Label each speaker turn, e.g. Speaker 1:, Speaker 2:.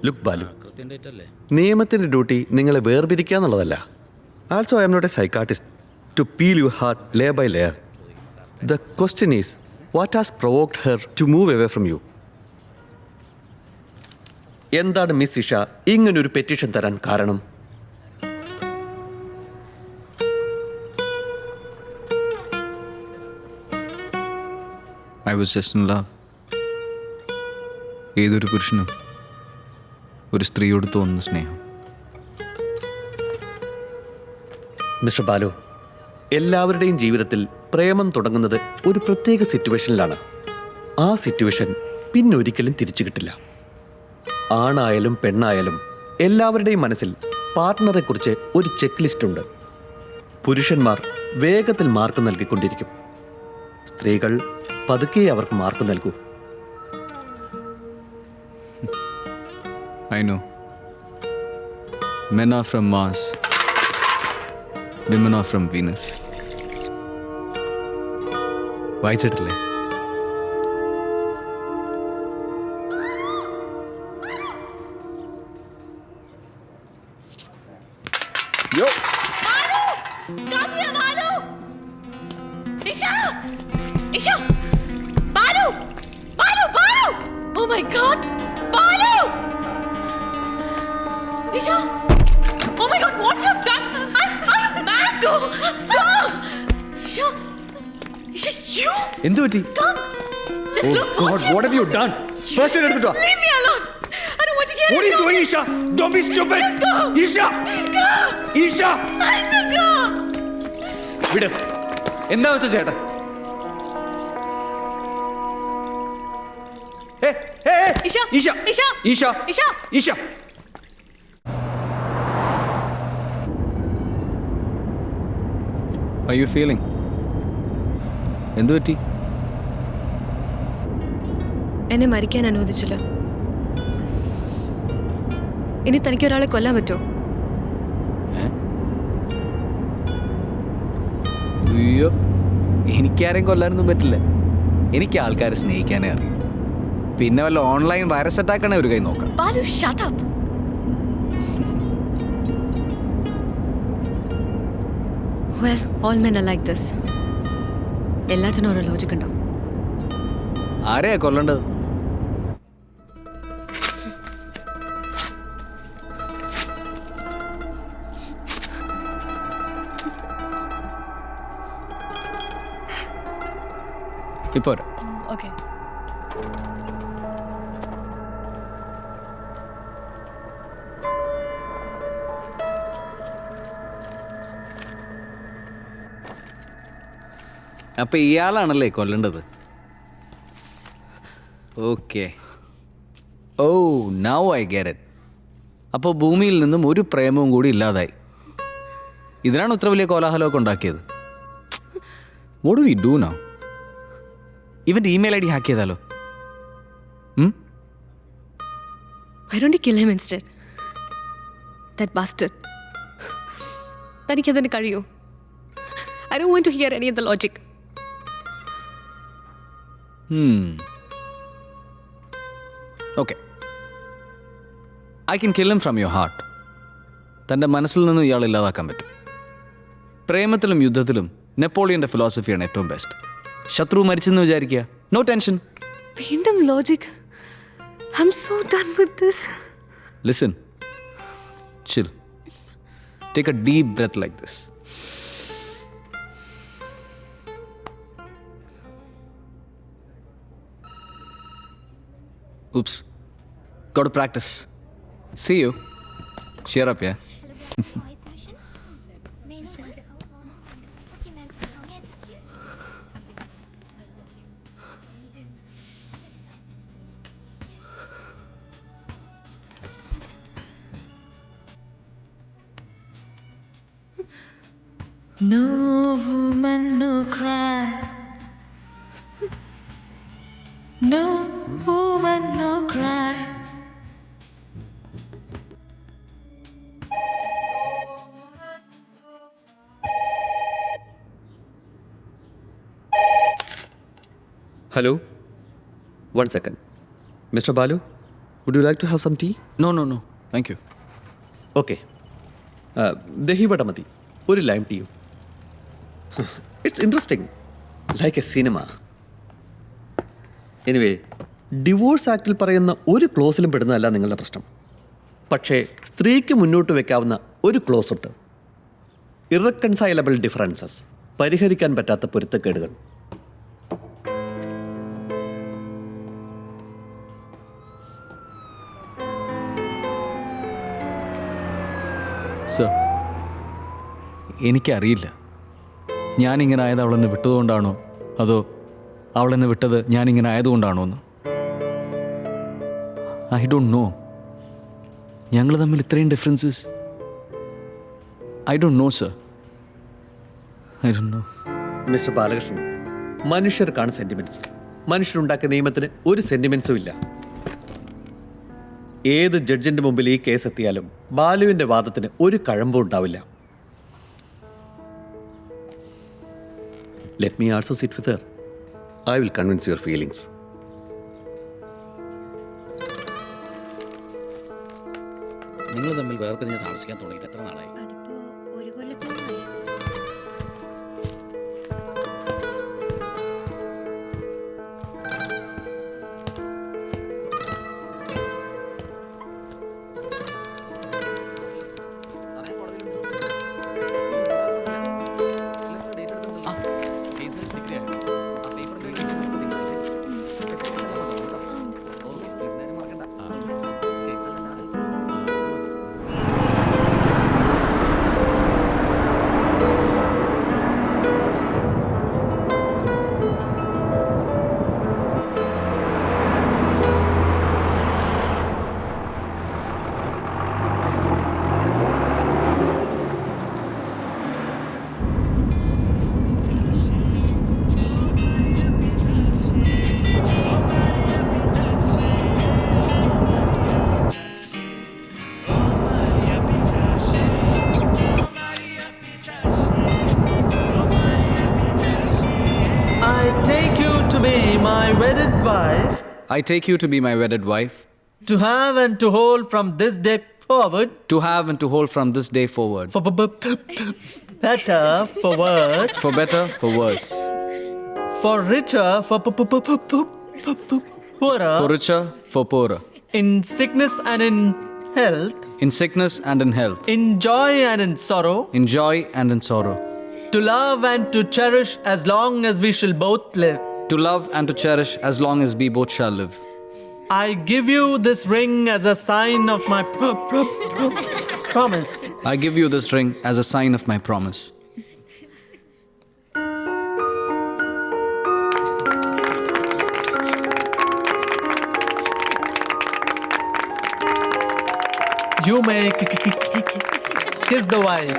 Speaker 1: Look Balu, നിയമത്തിൻ്റെ duty നിങ്ങളെ വേർപിരിക്കുക എന്നുള്ളതല്ല. Also I am not a psychiatrist to peel your heart layer by layer. The question is what has provoked her to move away from you? എന്താണ് miss Isha ഇങ്ങനൊരു petition തരാൻ കാരണം?
Speaker 2: I was just in love. ഏതൊരു പുരുഷനും ഒരു സ്ത്രീയോട് തോന്നുന്ന സ്നേഹം.
Speaker 1: മിസ്റ്റർ ബാലു, എല്ലാവരുടെയും ജീവിതത്തിൽ പ്രേമം തുടങ്ങുന്നത് ഒരു പ്രത്യേക സിറ്റുവേഷനിലാണ്. ആ സിറ്റുവേഷൻ പിന്നൊരിക്കലും തിരിച്ചു കിട്ടില്ല. ആണായാലും പെണ്ണായാലും എല്ലാവരുടെയും മനസ്സിൽ പാർട്ട്ണറെക്കുറിച്ച് ഒരു ചെക്ക് ലിസ്റ്റ് ഉണ്ട്. പുരുഷന്മാർ വേഗത്തിൽ മാർക്ക് നൽകിക്കൊണ്ടിരിക്കും. സ്ത്രീകൾ പതുക്കെ അവർക്ക് മാർക്ക് നൽകൂ.
Speaker 2: I know. Men are from Mars. Women are from Venus. വായിച്ചിട്ടില്ലേ?
Speaker 1: യോ
Speaker 3: Balu! Come here, Balu! Isha! Isha! Balu! Balu! Balu! Oh my God! Balu! Isha! Oh my God! What have you done? I'm mad! Go! Go! Isha! Isha, you!
Speaker 2: എന്തു പറ്റി?
Speaker 3: Come! Just look! watch him.
Speaker 2: What have you done? First aid എടുത്തിട്ടോ?
Speaker 3: Leave me alone! I don't want to hear
Speaker 2: What are you
Speaker 3: it.
Speaker 2: doing, Isha? Don't be stupid.
Speaker 3: Just go!
Speaker 2: Isha!
Speaker 3: Go!
Speaker 2: Isha!
Speaker 3: I said go!
Speaker 2: വിട്. എന്താ വെച്ച ചേട്ടാ?
Speaker 3: Isha!
Speaker 2: Isha!
Speaker 3: Isha!
Speaker 2: Isha!
Speaker 3: Isha!
Speaker 2: Isha! How are you feeling? എന്തു പറ്റി?
Speaker 4: എന്നെ മരിക്കാൻ അനുവദിച്ചില്ല. ഇനി തനിക്ക് ഒരാളെ കൊല്ലാൻ പറ്റുമോ?
Speaker 2: അയ്യോ, എനിക്കാരെയും കൊല്ലാനൊന്നും പറ്റില്ല. എനിക്ക് ആൾക്കാരെ സ്നേഹിക്കാനേ അറിയൂ. പിന്നെ വല്ല ഓൺലൈൻ വൈറസ് അറ്റാക്കാണെ ഒരു കൈ നോക്കാം.
Speaker 3: Balu, shut up!
Speaker 4: Well, all men are like this. എല്ലാത്തിനും ഓരോ ലോജിക് ഉണ്ടാവും.
Speaker 2: ആരെയാ കൊല്ലേണ്ടത്? ഇപ്പോ
Speaker 3: Okay.
Speaker 2: അപ്പൊ ഇയാളാണല്ലേ കൊല്ലേണ്ടത്? ഓക്കെ. ഓ, നൗ ഐ ഗെറ്റ് ഇറ്റ്. അപ്പോൾ ഭൂമിയിൽ നിന്നും ഒരു പ്രേമവും കൂടി ഇല്ലാതായി. ഇതിനാണ് ഇത്ര വലിയ കോലാഹലമൊക്കെ ഉണ്ടാക്കിയത്. What do we do now? ഇവൻ്റെ ഇമെയിൽ ഐ ഡി ഹാക്ക് ചെയ്താലോ?
Speaker 4: Why don't you kill him instead? That bastard. തനിക്കതിന് കഴിയൂ? I don't want to hear any of the logic.
Speaker 2: Okay, I can kill him from your heart. തൻ്റെ മനസ്സിൽ നിന്നും ഇയാൾ ഇല്ലാതാക്കാൻ പറ്റും. പ്രേമത്തിലും യുദ്ധത്തിലും നെപ്പോളിയൻ്റെ ഫിലോസഫിയാണ് ഏറ്റവും ബെസ്റ്റ്. ശത്രു മരിച്ചെന്ന് വിചാരിക്കുക, നോ ടെൻഷൻ.
Speaker 4: വീണ്ടും logic. I'm so done with this.
Speaker 2: Listen, chill. Take a deep breath like this. Oops. Got to practice. See you. Cheer up, yeah?
Speaker 3: No woman, no cry. No woman, no cry.
Speaker 1: Hello, 1 second. Mister Balu, would you like to have some tea?
Speaker 2: No no no thank you.
Speaker 1: Okay, dahi vada മതി, ഒരു lime ടീയും. It's interesting, like a cinema. Anyway, divorce ആക്ടിൽ പറയുന്ന ഒരു ക്ലോസിലും പെടുന്നതല്ല നിങ്ങളുടെ പ്രശ്നം. പക്ഷേ സ്ത്രീക്ക് മുന്നോട്ട് വെക്കാവുന്ന ഒരു ക്ലോസ് ഉണ്ട്. ഇറക്കൺസൈലബിൾ ഡിഫറൻസസ്, പരിഹരിക്കാൻ പറ്റാത്ത പൊരുത്തക്കേടുകൾ.
Speaker 2: സർ, എനിക്കറിയില്ല ഞാനിങ്ങനെ ആയത് അവളെന്നെ വിട്ടതുകൊണ്ടാണോ അതോ അവളെന്നെ വിട്ടത് ഞാനിങ്ങനെ ആയതുകൊണ്ടാണോ എന്ന്. I don't know. ഞങ്ങൾ തമ്മിൽ ഇത്രയും differences I don't know sir. I don't know.
Speaker 1: Mister Balakrishnan, മനുഷ്യർക്കാണ് സെന്റിമെന്റ്സ്. മനുഷ്യരുണ്ടാക്കിയ നിയമത്തിന് ഒരു സെന്റിമെന്റ്സും ഇല്ല. ഏത് ജഡ്ജിന്റെ മുമ്പിൽ ഈ കേസ് എത്തിയാലും ബാലുവിന്റെ വാദത്തിന് ഒരു കഴമ്പും ഉണ്ടാവില്ല. Let me also sit with Har. I will convince your feelings.
Speaker 5: നിങ്ങൾ തമ്മിൽ വേർപിരിഞ്ഞ് താമസിക്കാൻ തുടങ്ങിയിട്ട് എത്ര നാളായി?
Speaker 6: അതിപ്പോ ഒരു കൊല്ലത്തോളമായി.
Speaker 7: I take you to be my wedded wife,
Speaker 2: I take you to be my wedded wife,
Speaker 7: to have and to hold from this day forward,
Speaker 2: to have and to hold from this day forward,
Speaker 7: for better, for worse,
Speaker 2: for better, for worse,
Speaker 7: for richer, for poorer,
Speaker 2: for richer, for poorer,
Speaker 7: in sickness and in health,
Speaker 2: in sickness and in health,
Speaker 7: in joy and in sorrow,
Speaker 2: in joy and in sorrow,
Speaker 7: to love and to cherish as long as we shall both live.
Speaker 2: to love and to cherish as long as we both shall live.
Speaker 7: I give you this ring as a sign of my promise.
Speaker 2: I give you this ring as a sign of my promise.
Speaker 7: You may kiss the wife.